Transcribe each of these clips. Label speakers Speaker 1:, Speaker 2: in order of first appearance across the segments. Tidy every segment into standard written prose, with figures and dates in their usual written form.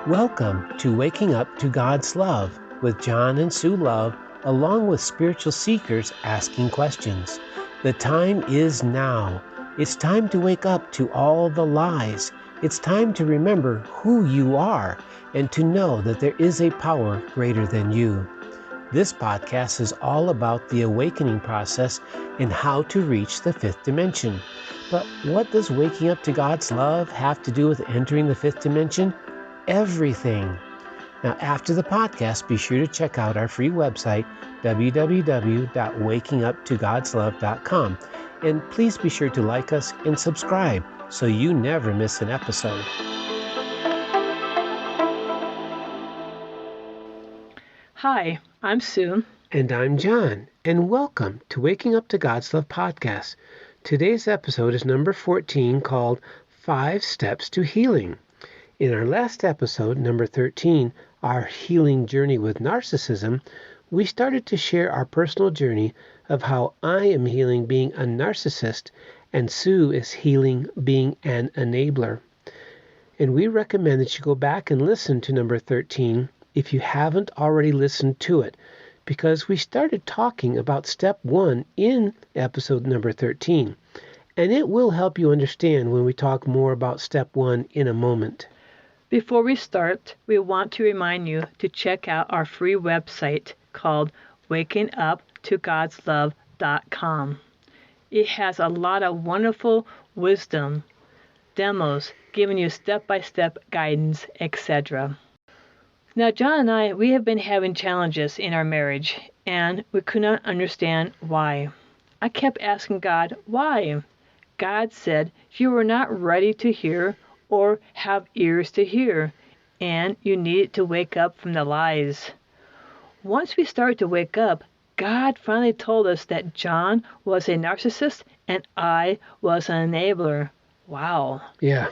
Speaker 1: Welcome to Waking Up to God's Love with John and Sue Love, along with spiritual seekers asking questions. The time is now. It's time to wake up to all the lies. It's time to remember who you are and to know that there is a power greater than you. This podcast is all about the awakening process and how to reach the fifth dimension. But what does waking up to God's love have to do with entering the fifth dimension? Everything. Now, after the podcast, be sure to check out our free website, www.wakinguptogodslove.com. And please be sure to like us and subscribe so you never miss an episode.
Speaker 2: Hi, I'm Sue.
Speaker 1: And I'm John, and welcome to Waking Up to God's Love podcast. Today's episode is number 14, called 5 Steps to Healing. In our last episode, number 13, Our Healing Journey with Narcissism, we started to share our personal journey of how I am healing being a narcissist and Sue is healing being an enabler. And we recommend that you go back and listen to number 13 if you haven't already listened to it, because we started talking about step 1 in episode number 13. And it will help you understand when we talk more about step 1 in a moment.
Speaker 2: Before we start, we want to remind you to check out our free website called wakinguptogodslove.com. It has a lot of wonderful wisdom, demos, giving you step-by-step guidance, etc. Now, John and I, we have been having challenges in our marriage, and we could not understand why. I kept asking God, why? God said, you were not ready to hear or have ears to hear, and you needed to wake up from the lies. Once we started to wake up, God finally told us that John was a narcissist and I was an enabler. Wow.
Speaker 1: Yeah.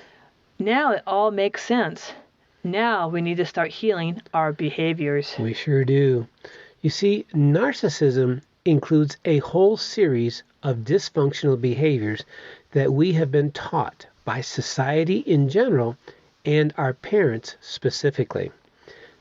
Speaker 2: Now it all makes sense. Now we need to start healing our behaviors.
Speaker 1: We sure do. You see, narcissism includes a whole series of dysfunctional behaviors that we have been taught by society in general and our parents specifically.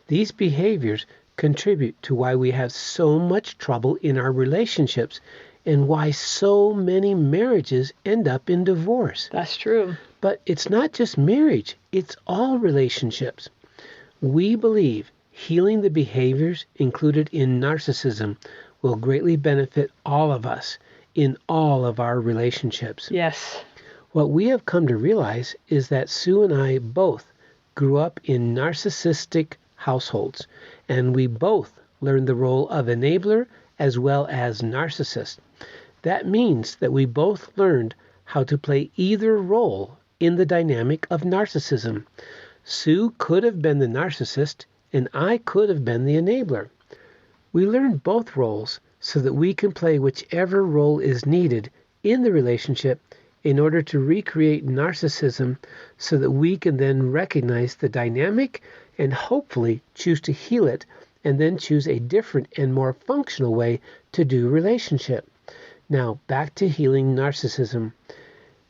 Speaker 1: These behaviors contribute to why we have so much trouble in our relationships and why so many marriages end up in divorce.
Speaker 2: That's true.
Speaker 1: But it's not just marriage, it's all relationships. We believe healing the behaviors included in narcissism will greatly benefit all of us in all of our relationships.
Speaker 2: Yes.
Speaker 1: What we have come to realize is that Sue and I both grew up in narcissistic households, and we both learned the role of enabler as well as narcissist. That means that we both learned how to play either role in the dynamic of narcissism. Sue could have been the narcissist, and I could have been the enabler. We learned both roles so that we can play whichever role is needed in the relationship in order to recreate narcissism so that we can then recognize the dynamic and hopefully choose to heal it and then choose a different and more functional way to do relationship. Now, back to healing narcissism.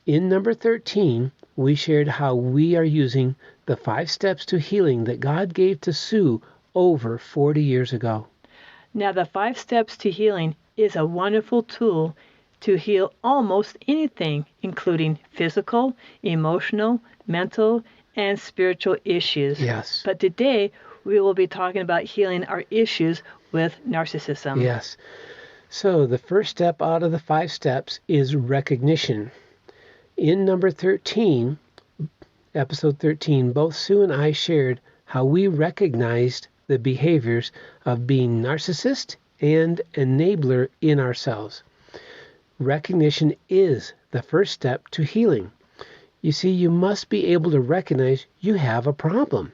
Speaker 1: In number 13, we shared how we are using the 5 steps to healing that God gave to Sue over 40 years ago.
Speaker 2: Now, the 5 steps to healing is a wonderful tool to heal almost anything, including physical, emotional, mental, and spiritual issues.
Speaker 1: Yes.
Speaker 2: But today, we will be talking about healing our issues with narcissism.
Speaker 1: Yes. So the first step out of the 5 steps is recognition. In number 13, episode 13, both Sue and I shared how we recognized the behaviors of being narcissist and enabler in ourselves. Recognition is the first step to healing. You see, you must be able to recognize you have a problem,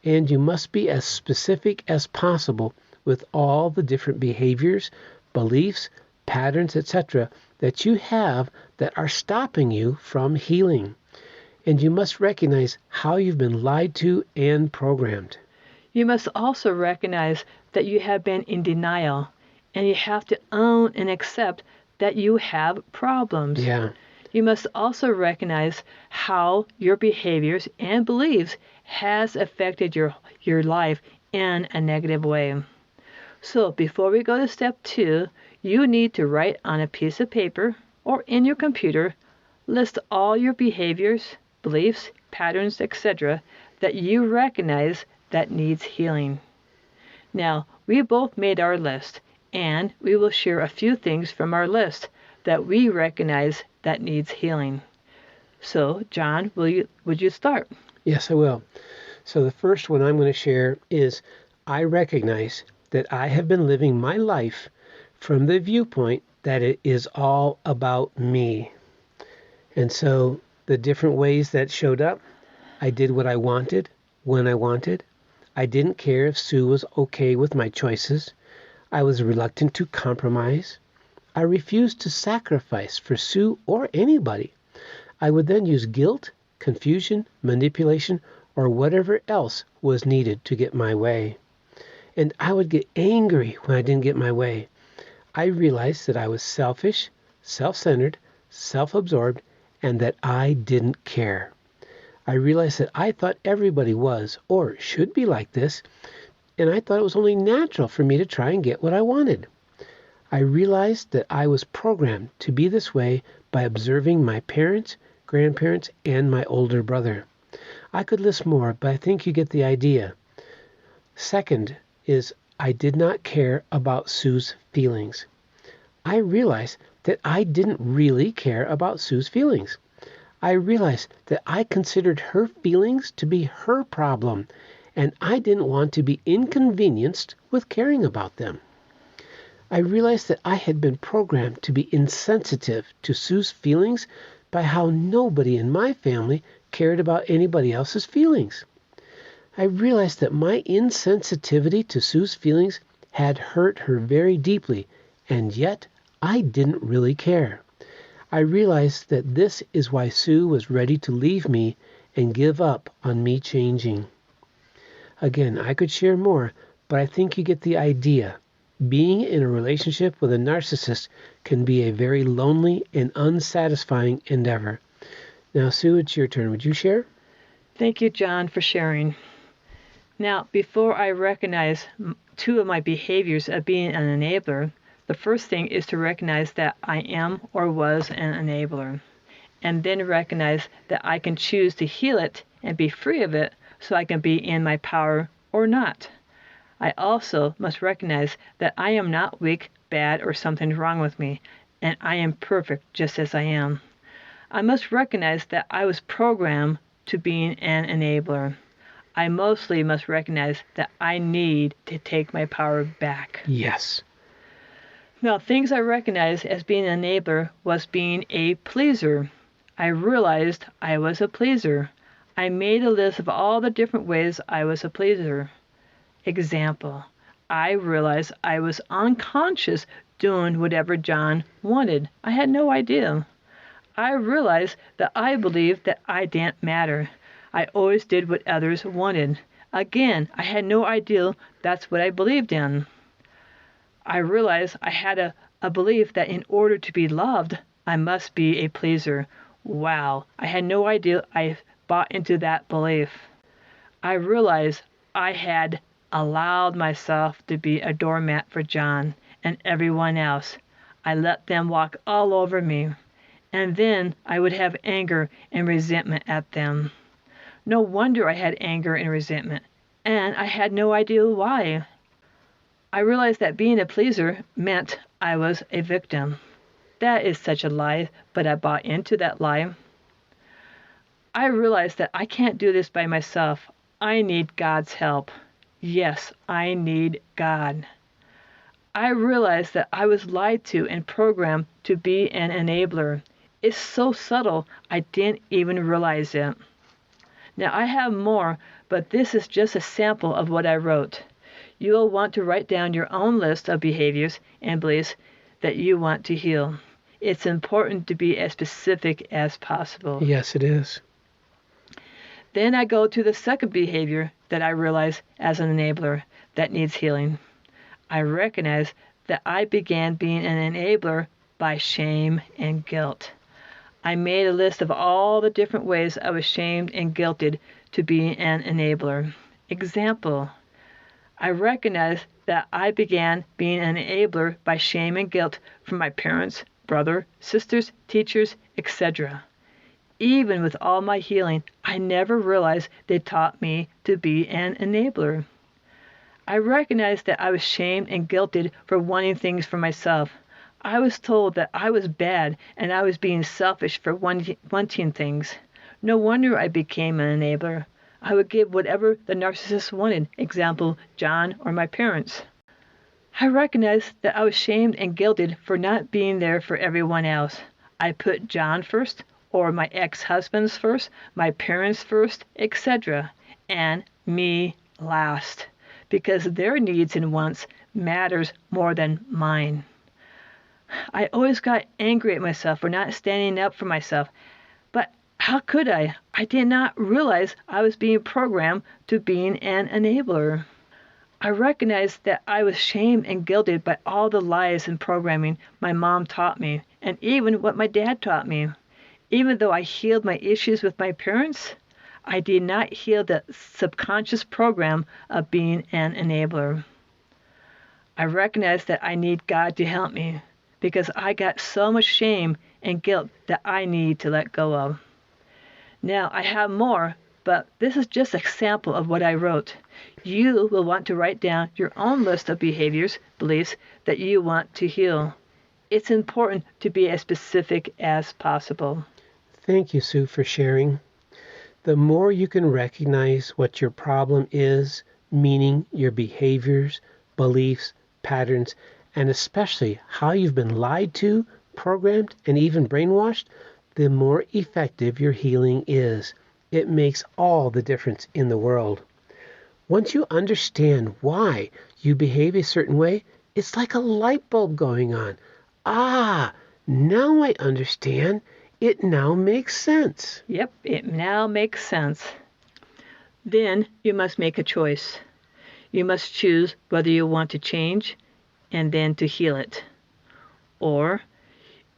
Speaker 1: and you must be as specific as possible with all the different behaviors, beliefs, patterns, etc. that you have that are stopping you from healing. And you must recognize how you've been lied to and programmed.
Speaker 2: You must also recognize that you have been in denial, and you have to own and accept that you have problems.
Speaker 1: Yeah.
Speaker 2: You must also recognize how your behaviors and beliefs has affected your life in a negative way. So before we go to step 2, you need to write on a piece of paper or in your computer, list all your behaviors, beliefs, patterns, etc. that you recognize that needs healing. Now, we both made our list, and we will share a few things from our list that we recognize that needs healing. So, John, would you start?
Speaker 1: Yes, I will. So the first one I'm going to share is I recognize that I have been living my life from the viewpoint that it is all about me. And so the different ways that showed up, I did what I wanted when I wanted. I didn't care if Sue was okay with my choices. I was reluctant to compromise. I refused to sacrifice for Sue or anybody. I would then use guilt, confusion, manipulation, or whatever else was needed to get my way. And I would get angry when I didn't get my way. I realized that I was selfish, self-centered, self-absorbed, and that I didn't care. I realized that I thought everybody was or should be like this, and I thought it was only natural for me to try and get what I wanted. I realized that I was programmed to be this way by observing my parents, grandparents, and my older brother. I could list more, but I think you get the idea. Second is I did not care about Sue's feelings. I realized that I didn't really care about Sue's feelings. I realized that I considered her feelings to be her problem, and I didn't want to be inconvenienced with caring about them. I realized that I had been programmed to be insensitive to Sue's feelings by how nobody in my family cared about anybody else's feelings. I realized that my insensitivity to Sue's feelings had hurt her very deeply, and yet I didn't really care. I realized that this is why Sue was ready to leave me and give up on me changing. Again, I could share more, but I think you get the idea. Being in a relationship with a narcissist can be a very lonely and unsatisfying endeavor. Now, Sue, it's your turn. Would you share?
Speaker 2: Thank you, John, for sharing. Now, before I recognize 2 of my behaviors of being an enabler, the first thing is to recognize that I am or was an enabler, and then recognize that I can choose to heal it and be free of it so I can be in my power or not. I also must recognize that I am not weak, bad, or something's wrong with me, and I am perfect just as I am. I must recognize that I was programmed to being an enabler. I mostly must recognize that I need to take my power back.
Speaker 1: Yes.
Speaker 2: Now, things I recognized as being an enabler was being a pleaser. I realized I was a pleaser. I made a list of all the different ways I was a pleaser. Example, I realized I was unconscious doing whatever John wanted. I had no idea. I realized that I believed that I didn't matter. I always did what others wanted. Again, I had no idea that's what I believed in. I realized I had a belief that in order to be loved, I must be a pleaser. Wow, I had no idea I bought into that belief. I realized I had allowed myself to be a doormat for John and everyone else. I let them walk all over me, and then I would have anger and resentment at them. No wonder I had anger and resentment, and I had no idea why. I realized that being a pleaser meant I was a victim. That is such a lie, but I bought into that lie. I realized that I can't do this by myself. I need God's help. Yes, I need God. I realized that I was lied to and programmed to be an enabler. It's so subtle, I didn't even realize it. Now, I have more, but this is just a sample of what I wrote. You'll want to write down your own list of behaviors and beliefs that you want to heal. It's important to be as specific as possible.
Speaker 1: Yes, it is.
Speaker 2: Then I go to the second behavior that I realize as an enabler that needs healing. I recognize that I began being an enabler by shame and guilt. I made a list of all the different ways I was shamed and guilted to be an enabler. Example, I recognized that I began being an enabler by shame and guilt from my parents, brother, sisters, teachers, etc. Even with all my healing, I never realized they taught me to be an enabler. I recognized that I was shamed and guilted for wanting things for myself. I was told that I was bad and I was being selfish for wanting things. No wonder I became an enabler. I would give whatever the narcissist wanted, example, John or my parents. I recognized that I was shamed and guilted for not being there for everyone else. I put John first, or my ex-husbands first, my parents first, etc., and me last, because their needs and wants matters more than mine. I always got angry at myself for not standing up for myself. But how could I? I did not realize I was being programmed to being an enabler. I recognized that I was shamed and guilted by all the lies and programming my mom taught me, and even what my dad taught me. Even though I healed my issues with my parents, I did not heal the subconscious program of being an enabler. I recognized that I need God to help me, because I got so much shame and guilt that I need to let go of. Now, I have more, but this is just a sample of what I wrote. You will want to write down your own list of behaviors, beliefs that you want to heal. It's important to be as specific as possible.
Speaker 1: Thank you, Sue, for sharing. The more you can recognize what your problem is, meaning your behaviors, beliefs, patterns, and especially how you've been lied to, programmed, and even brainwashed, the more effective your healing is. It makes all the difference in the world. Once you understand why you behave a certain way, it's like a light bulb going on. Ah, now I understand. It now makes sense.
Speaker 2: Yep, it now makes sense. Then you must make a choice. You must choose whether you want to change and then to heal it. Or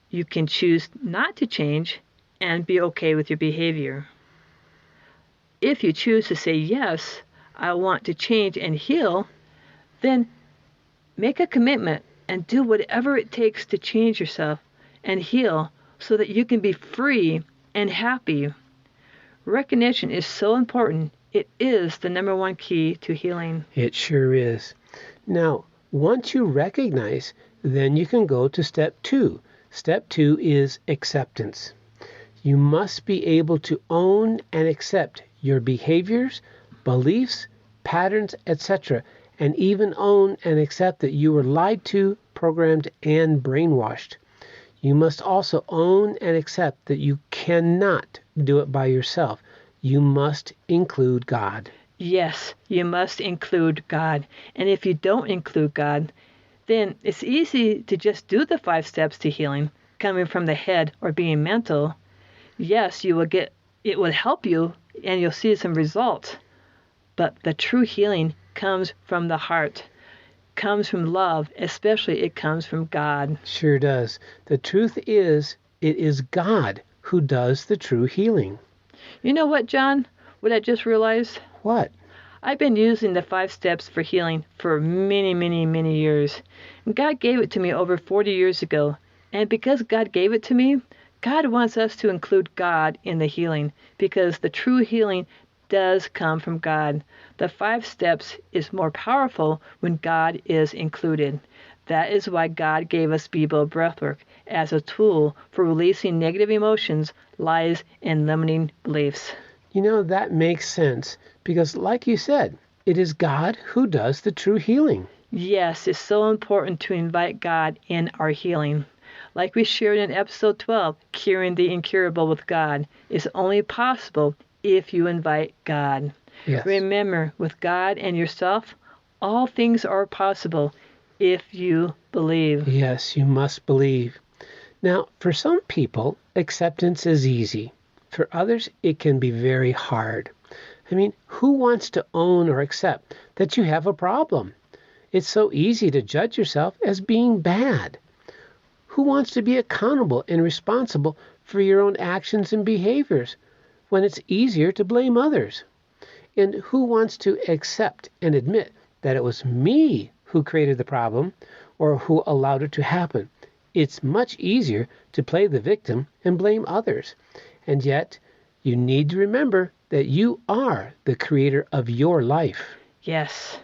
Speaker 2: you can choose not to change and be okay with your behavior. If you choose to say, yes, I want to change and heal, then make a commitment and do whatever it takes to change yourself and heal so that you can be free and happy. Recognition is so important. It is the number one key to healing.
Speaker 1: It sure is. Now, once you recognize, then you can go to step 2. Step 2 is acceptance. You must be able to own and accept your behaviors, beliefs, patterns, etc., and even own and accept that you were lied to, programmed, and brainwashed. You must also own and accept that you cannot do it by yourself. You must include God.
Speaker 2: Yes, you must include God. And if you don't include God, then it's easy to just do the 5 steps to healing, coming from the head or being mental. Yes, it will help you and you'll see some results. But the true healing comes from the heart, comes from love, especially it comes from God.
Speaker 1: Sure does. The truth is, it is God who does the true healing.
Speaker 2: You know what, John? What I just realized?
Speaker 1: What?
Speaker 2: I've been using the 5 steps for healing for many, many, many years. And God gave it to me over 40 years ago. And because God gave it to me, God wants us to include God in the healing, because the true healing does come from God. The 5 steps is more powerful when God is included. That is why God gave us Bibo breathwork as a tool for releasing negative emotions, lies, and limiting beliefs.
Speaker 1: You know, that makes sense because, like you said, it is God who does the true healing.
Speaker 2: Yes, it's so important to invite God in our healing. Like we shared in episode 12, Curing the Incurable with God is only possible if you invite God.
Speaker 1: Yes.
Speaker 2: Remember, with God and yourself, all things are possible if you believe.
Speaker 1: Yes, you must believe. Now, for some people, acceptance is easy. For others, it can be very hard. I mean, who wants to own or accept that you have a problem? It's so easy to judge yourself as being bad. Who wants to be accountable and responsible for your own actions and behaviors when it's easier to blame others? And who wants to accept and admit that it was me who created the problem or who allowed it to happen? It's much easier to play the victim and blame others. And yet, you need to remember that you are the creator of your life.
Speaker 2: Yes,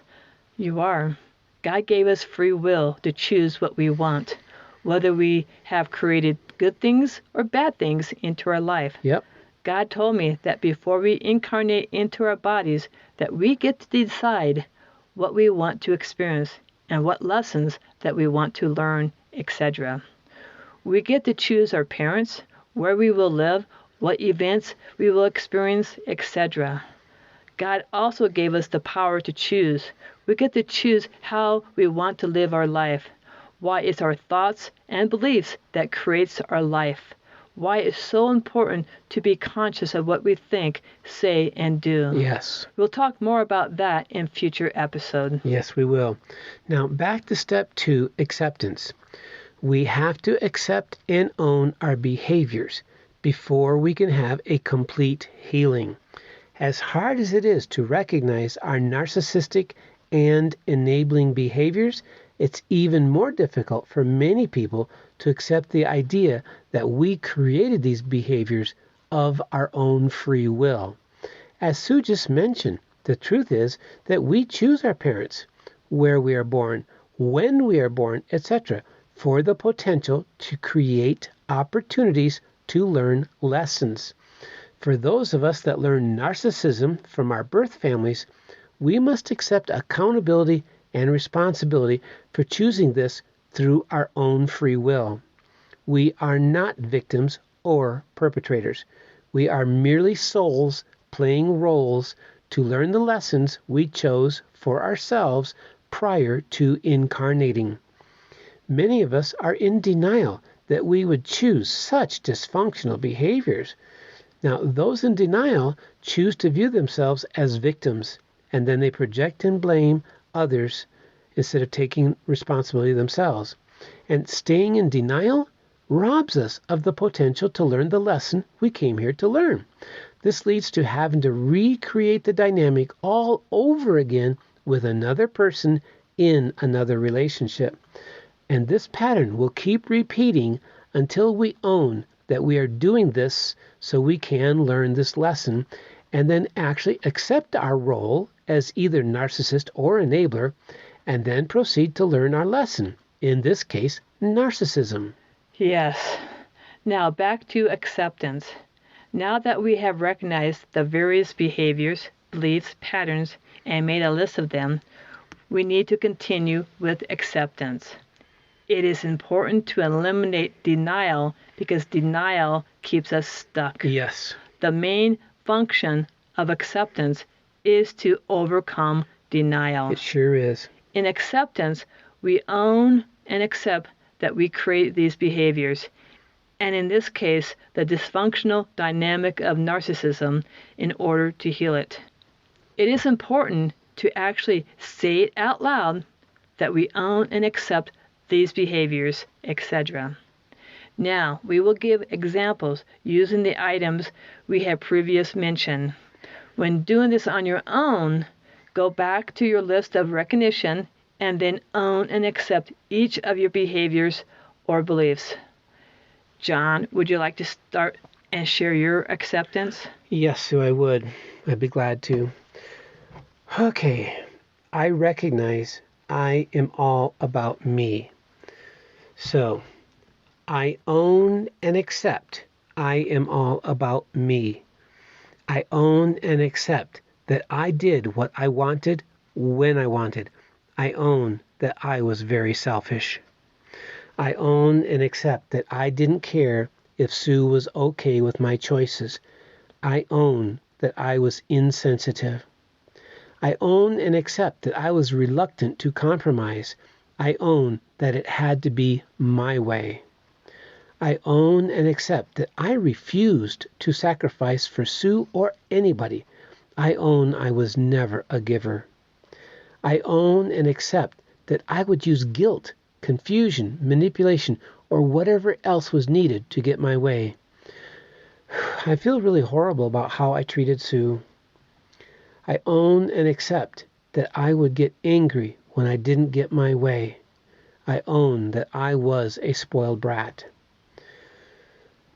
Speaker 2: you are. God gave us free will to choose what we want, whether we have created good things or bad things into our life.
Speaker 1: Yep.
Speaker 2: God told me that before we incarnate into our bodies, that we get to decide what we want to experience and what lessons that we want to learn, etc. We get to choose our parents, where we will live, what events we will experience, etc. God also gave us the power to choose. We get to choose how we want to live our life. Why it's our thoughts and beliefs that creates our life. Why it's so important to be conscious of what we think, say, and do.
Speaker 1: Yes.
Speaker 2: We'll talk more about that in future episodes.
Speaker 1: Yes, we will. Now, back to step 2, acceptance. We have to accept and own our behaviors before we can have a complete healing. As hard as it is to recognize our narcissistic and enabling behaviors, it's even more difficult for many people to accept the idea that we created these behaviors of our own free will. As Sue just mentioned, the truth is that we choose our parents, where we are born, when we are born, etc., for the potential to create opportunities to learn lessons. For those of us that learn narcissism from our birth families, we must accept accountability and responsibility for choosing this through our own free will. We are not victims or perpetrators. We are merely souls playing roles to learn the lessons we chose for ourselves prior to incarnating. Many of us are in denial that we would choose such dysfunctional behaviors. Now, those in denial choose to view themselves as victims, and then they project and blame others instead of taking responsibility themselves. And staying in denial robs us of the potential to learn the lesson we came here to learn. This leads to having to recreate the dynamic all over again with another person in another relationship. And this pattern will keep repeating until we own that we are doing this so we can learn this lesson and then actually accept our role as either narcissist or enabler and then proceed to learn our lesson, in this case, narcissism.
Speaker 2: Yes. Now back to acceptance. Now that we have recognized the various behaviors, beliefs, patterns, and made a list of them, we need to continue with acceptance. It is important to eliminate denial because denial keeps us stuck.
Speaker 1: Yes.
Speaker 2: The main function of acceptance is to overcome denial.
Speaker 1: It sure is.
Speaker 2: In acceptance, we own and accept that we create these behaviors, and in this case, the dysfunctional dynamic of narcissism, in order to heal it. It is important to actually say it out loud that we own and accept these behaviors, etc. Now, we will give examples using the items we have previously mentioned. When doing this on your own, go back to your list of recognition and then own and accept each of your behaviors or beliefs. John, would you like to start and share your acceptance?
Speaker 1: Yes, Sue, I would. I'd be glad to. Okay, I recognize I am all about me. So, I own and accept I am all about me. I own and accept that I did what I wanted when I wanted. I own that I was very selfish. I own and accept that I didn't care if Sue was okay with my choices. I own that I was insensitive. I own and accept that I was reluctant to compromise. I own that it had to be my way. I own and accept that I refused to sacrifice for Sue or anybody. I own I was never a giver. I own and accept that I would use guilt, confusion, manipulation, or whatever else was needed to get my way. I feel really horrible about how I treated Sue. I own and accept that I would get angry when I didn't get my way. I own that I was a spoiled brat.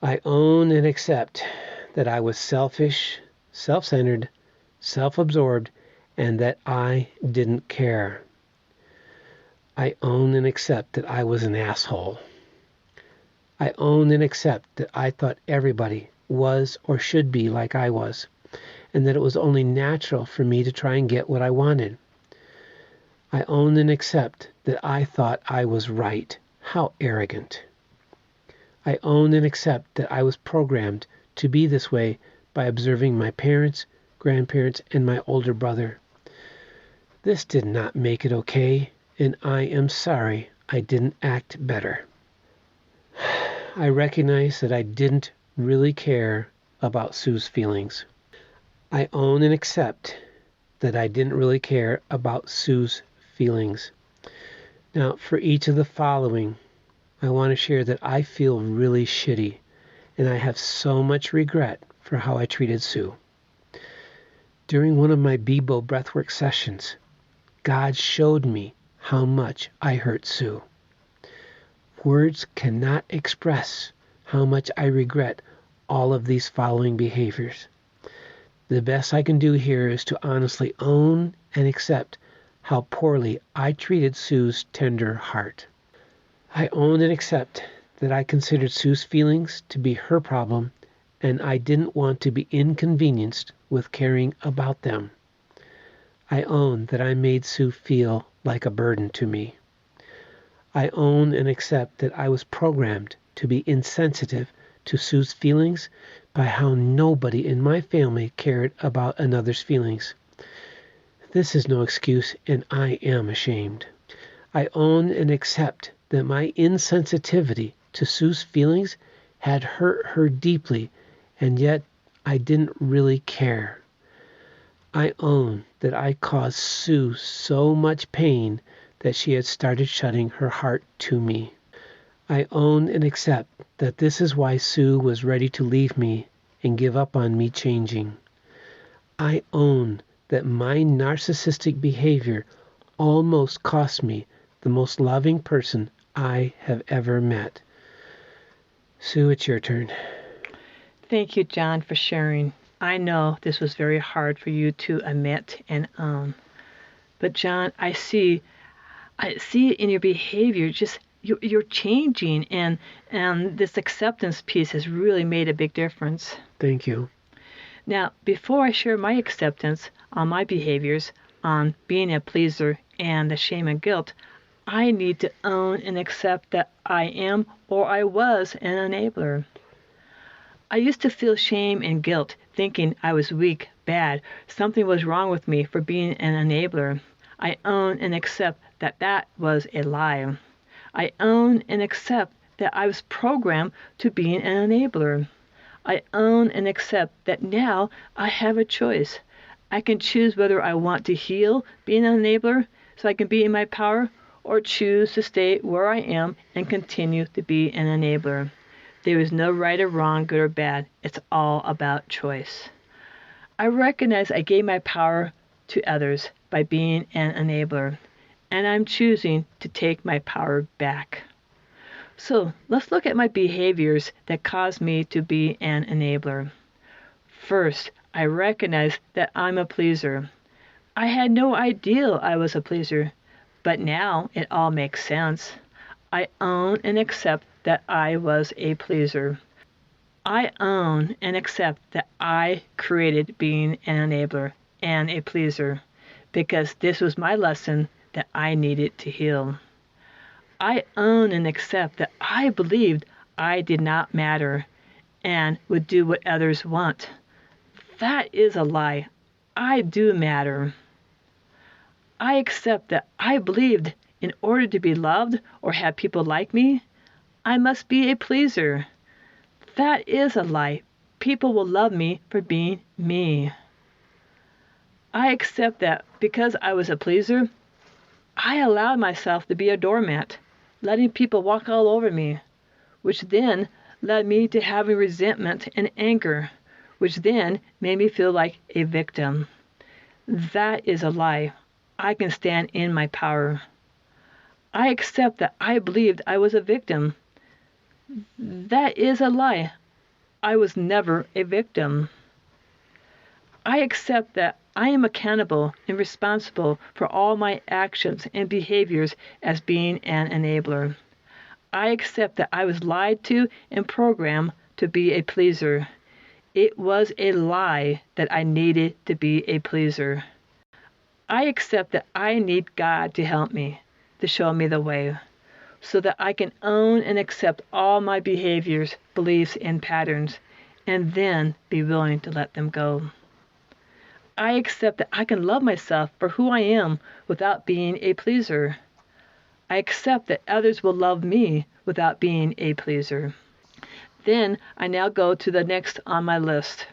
Speaker 1: I own and accept that I was selfish, self-centered, self-absorbed, and that I didn't care. I own and accept that I was an asshole. I own and accept that I thought everybody was or should be like I was, and that it was only natural for me to try and get what I wanted. I own and accept that I thought I was right. How arrogant. I own and accept that I was programmed to be this way by observing my parents, grandparents, and my older brother. This did not make it okay, and I am sorry I didn't act better. I recognize that I didn't really care about Sue's feelings. I own and accept that I didn't really care about Sue's feelings. Now, for each of the following, I want to share that I feel really shitty, and I have so much regret for how I treated Sue. During one of my Bebo breathwork sessions, God showed me how much I hurt Sue. Words cannot express how much I regret all of these following behaviors. The best I can do here is to honestly own and accept how poorly I treated Sue's tender heart. I own and accept that I considered Sue's feelings to be her problem, and I didn't want to be inconvenienced with caring about them. I own that I made Sue feel like a burden to me. I own and accept that I was programmed to be insensitive to Sue's feelings by how nobody in my family cared about another's feelings. This is no excuse, and I am ashamed. I own and accept that my insensitivity to Sue's feelings had hurt her deeply, and yet I didn't really care. I own that I caused Sue so much pain that she had started shutting her heart to me. I own and accept that this is why Sue was ready to leave me and give up on me changing. I own that my narcissistic behavior almost cost me the most loving person I have ever met. Sue, it's your turn.
Speaker 2: Thank you, John, for sharing. I know this was very hard for you to admit and own. But John, I see it in your behavior. Just you're changing, and this acceptance piece has really made a big difference.
Speaker 1: Thank you.
Speaker 2: Now, before I share my acceptance on my behaviors, on being a pleaser and the shame and guilt, I need to own and accept that I am or I was an enabler. I used to feel shame and guilt, thinking I was weak, bad, something was wrong with me for being an enabler. I own and accept that that was a lie. I own and accept that I was programmed to be an enabler. I own and accept that now I have a choice. I can choose whether I want to heal being an enabler so I can be in my power, or choose to stay where I am and continue to be an enabler. There is no right or wrong, good or bad. It's all about choice. I recognize I gave my power to others by being an enabler, and I'm choosing to take my power back. So let's look at my behaviors that caused me to be an enabler. First, I recognize that I'm a pleaser. I had no idea I was a pleaser, but now it all makes sense. I own and accept that I was a pleaser. I own and accept that I created being an enabler and a pleaser, because this was my lesson that I needed to heal. I own and accept that I believed I did not matter and would do what others want. That is a lie. I do matter. I accept that I believed in order to be loved or have people like me, I must be a pleaser. That is a lie. People will love me for being me. I accept that because I was a pleaser, I allowed myself to be a doormat, letting people walk all over me, which then led me to having resentment and anger, which then made me feel like a victim. That is a lie. I can stand in my power. I accept that I believed I was a victim. That is a lie. I was never a victim. I accept that I am accountable and responsible for all my actions and behaviors as being an enabler. I accept that I was lied to and programmed to be a pleaser. It was a lie that I needed to be a pleaser. I accept that I need God to help me, to show me the way, so that I can own and accept all my behaviors, beliefs, and patterns, and then be willing to let them go. I accept that I can love myself for who I am without being a pleaser. I accept that others will love me without being a pleaser. Then I now go to the next on my list.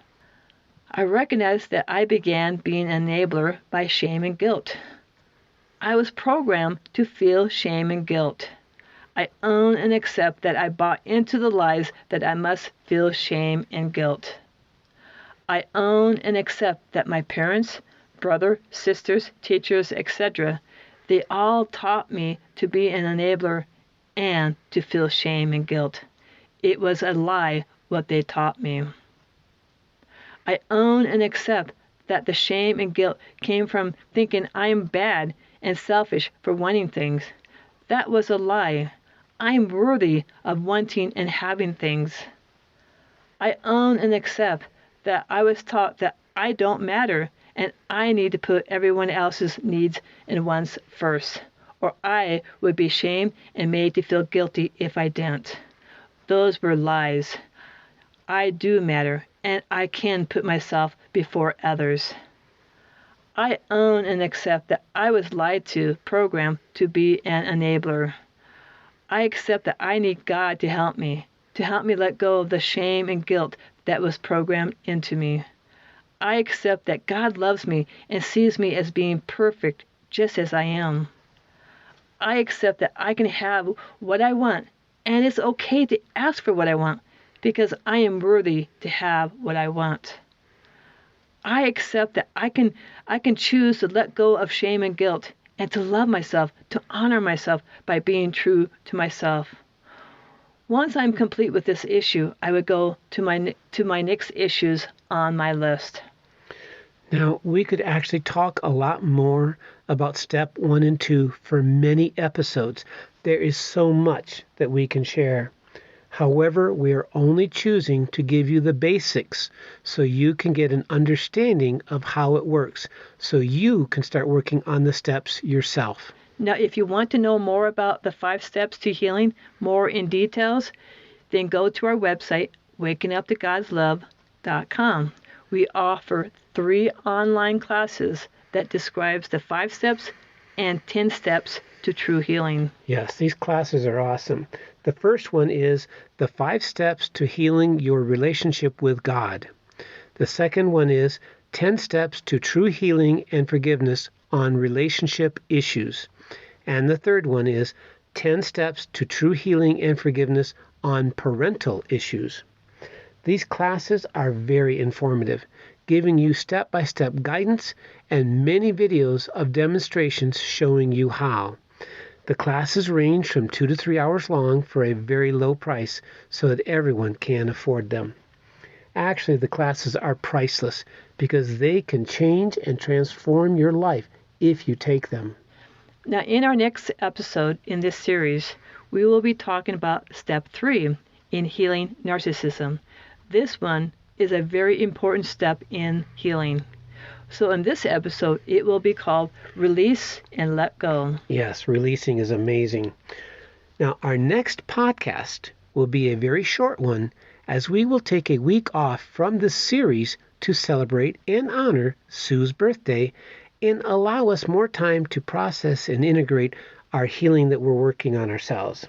Speaker 2: I recognize that I began being an enabler by shame and guilt. I was programmed to feel shame and guilt. I own and accept that I bought into the lies that I must feel shame and guilt. I own and accept that my parents, brother, sisters, teachers, etc., they all taught me to be an enabler and to feel shame and guilt. It was a lie what they taught me. I own and accept that the shame and guilt came from thinking I am bad and selfish for wanting things. That was a lie. I am worthy of wanting and having things. I own and accept that I was taught that I don't matter and I need to put everyone else's needs and wants first, or I would be shamed and made to feel guilty if I didn't. Those were lies. I do matter, and I can put myself before others. I own and accept that I was lied to, programmed to be an enabler. I accept that I need God to help me let go of the shame and guilt that was programmed into me. I accept that God loves me and sees me as being perfect just as I am. I accept that I can have what I want, and it's okay to ask for what I want because I am worthy to have what I want. I accept that I can choose to let go of shame and guilt and to love myself, to honor myself by being true to myself. Once I'm complete with this issue, I would go to my next issues on my list.
Speaker 1: Now, we could actually talk a lot more about step 1 and 2 for many episodes. There is so much that we can share. However, we are only choosing to give you the basics so you can get an understanding of how it works, so you can start working on the steps yourself.
Speaker 2: Now, if you want to know more about the 5 steps to healing, more in details, then go to our website, wakinguptogodslove.com. We offer 3 online classes that describes the 5 steps and 10 steps to true healing.
Speaker 1: Yes, these classes are awesome. The first one is the 5 steps to healing your relationship with God. The second one is 10 steps to true healing and forgiveness on relationship issues. And the third one is 10 steps to true healing and forgiveness on parental issues. These classes are very informative, giving you step-by-step guidance and many videos of demonstrations showing you how. The classes range from 2 to 3 hours long for a very low price so that everyone can afford them. Actually, the classes are priceless because they can change and transform your life if you take them.
Speaker 2: Now, in our next episode in this series, we will be talking about step 3 in healing narcissism. This one is a very important step in healing. So in this episode, it will be called Release and Let Go.
Speaker 1: Yes, releasing is amazing. Now, our next podcast will be a very short one as we will take a week off from this series to celebrate and honor Sue's birthday and allow us more time to process and integrate our healing that we're working on ourselves.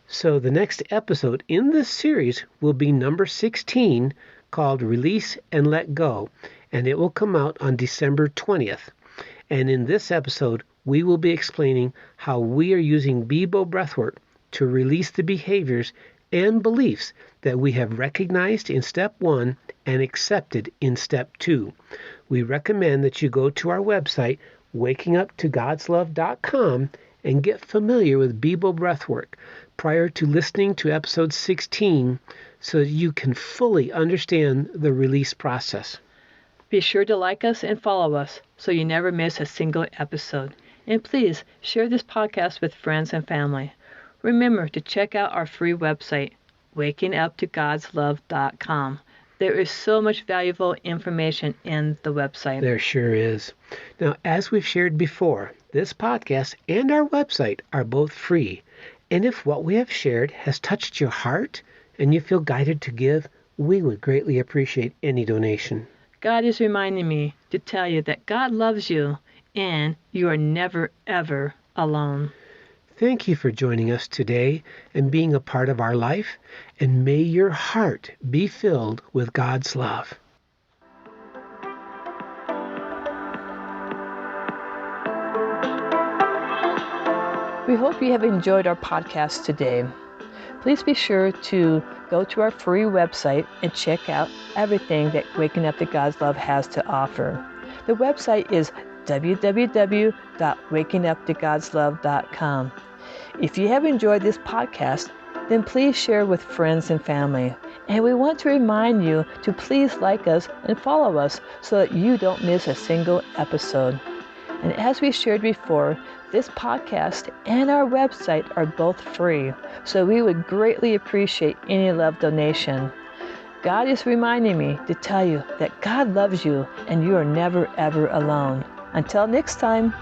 Speaker 1: So the next episode in this series will be number 16, called Release and Let Go, and it will come out on December 20th. And in this episode, we will be explaining how we are using Bibo breathwork to release the behaviors and beliefs that we have recognized in step 1 and accepted in step 2. We recommend that you go to our website, wakinguptogodslove.com, and get familiar with Bibo breathwork prior to listening to episode 16 so that you can fully understand the release process.
Speaker 2: Be sure to like us and follow us so you never miss a single episode. And please share this podcast with friends and family. Remember to check out our free website, wakinguptogodslove.com. There is so much valuable information in the website.
Speaker 1: There sure is. Now, as we've shared before, this podcast and our website are both free. And if what we have shared has touched your heart and you feel guided to give, we would greatly appreciate any donation.
Speaker 2: God is reminding me to tell you that God loves you and you are never, ever alone.
Speaker 1: Thank you for joining us today and being a part of our life, and may your heart be filled with God's love.
Speaker 2: We hope you have enjoyed our podcast today. Please be sure to go to our free website and check out everything that Waking Up to God's Love has to offer. The website is www.wakinguptogodslove.com. If you have enjoyed this podcast, then please share with friends and family. And we want to remind you to please like us and follow us so that you don't miss a single episode. And as we shared before, this podcast and our website are both free, so we would greatly appreciate any love donation. God is reminding me to tell you that God loves you and you are never ever alone. Until next time.